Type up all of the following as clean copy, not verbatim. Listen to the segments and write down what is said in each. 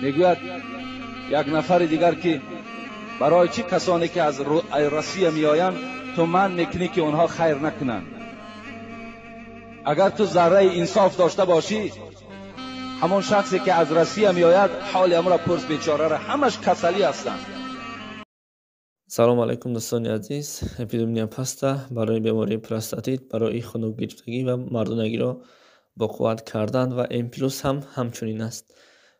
میگوید یک نفر دیگر که برای چه کسانی که از روسیه میآیند تو من میکنی که اونها خیر نکنند؟ اگر تو ذره انصاف داشته باشی، همون شخصی که از روسیه میآید حال امر پرس بیچاره را، همش کسلی هستند. سلام علیکم دوستان عزیز. اپیدمی پستا برای بیماری پروستاتیت، برای خنک گرفتگی و مردانگی را با قوت کردن و ام پلوس هم همچنین است.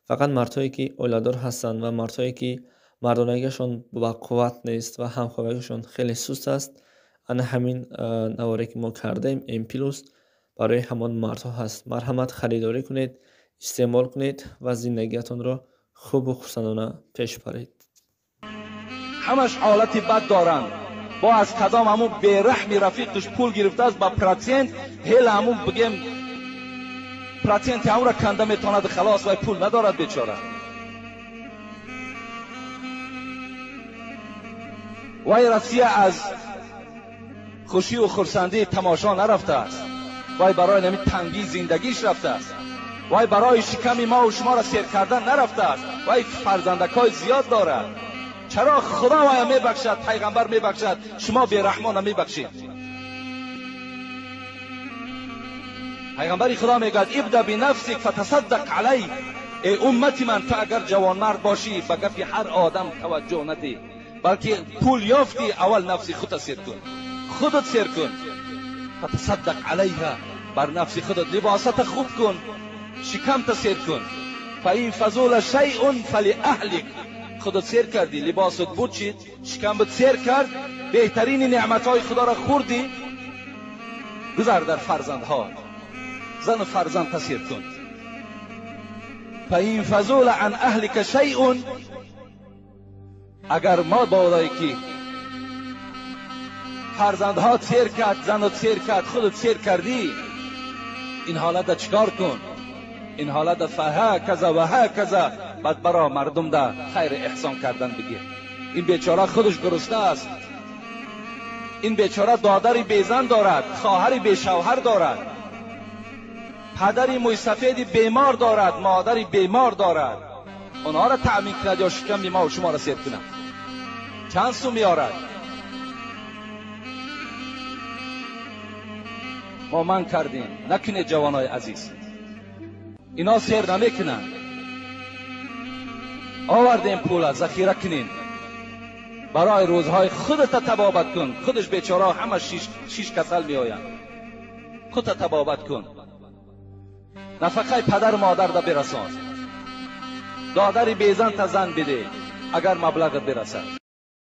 فقط مردایی که اولادار هستند و مردایی که مردانگیشان با قوت نیست و همخوابگیشان خیلی سست است، انا همین نواری که ما کردیم ام پلوس برای همان مردها هست. مرحمت خریداری کنید، استعمال کنید و زندگیتان را خوب و خرسندانه پیش برید. همش حالتی بد دارند. با از کدام همون بیرحمی رفیقش پول گرفته است با پراتینت، هیل همون بگیم پراتینت همون را کنده میتواند خلاص و پول ندارد بیچاره. وای روسیه از خوشی و خرسندی تماشا نرفته است، وای برای نمی تنگی زندگیش رفته است، وای برای شکم ما و شما را سیر کردن نرفته است، وای فرزندکای زیاد دارد. چرا خدا وای میبخشد، پیغمبر میبخشد، شما بیرحمانه میبخشید؟ پیغمبر خدا میگوید ابدا بنفسک فتصدق علی. ای امتی من، تو اگر جوان مرد باشی به گفی هر آدم توجه ندی، بلکه پول یافتی اول نفس خودت سیر کن، خودت سیر کن. فتصدق علیها، بر نفس خودت لباست خوب کن، شکمت سیر کن. فاین فضول شیء فلاهلک. خودت سیر کردی، لباست بود چید، شکمت سیر کرد، بهترین نعمتهای خدا را خوردی، گذر در فرزندها، زن فرزند تسیر کن. فاین فضول عن اهلک شیء. اگر ما بودایی که فرزندها سیر کرد، زنت سیر کرد، خودت سیر کردی، این حالت چیکار کن؟ این حالت فها کذا و ها کذا بعد برای مردم ده خیر احسان کردن بگیر. این بیچاره خودش گرسنه است، این بیچاره دادری بیزن دارد، خواهری بیشوهر دارد، پدری موی سفیدی بیمار دارد، مادری بیمار دارد. اونها را تأمین کند یا شکم ما و شما را سیر کنند؟ چند سو میارد؟ ما من کردیم، نکنید جوانای عزیز، اینا سیر نمیکنن. آوردیم پول ذخیره کنین برای روزهای خودت تبابت کن. خودش بیچاره همه شیش کسل میآیند. خودت تبابت کن، نفقه پدر و مادر را برسان، دادری بیزن تا زن بده اگر مبلغت برسد.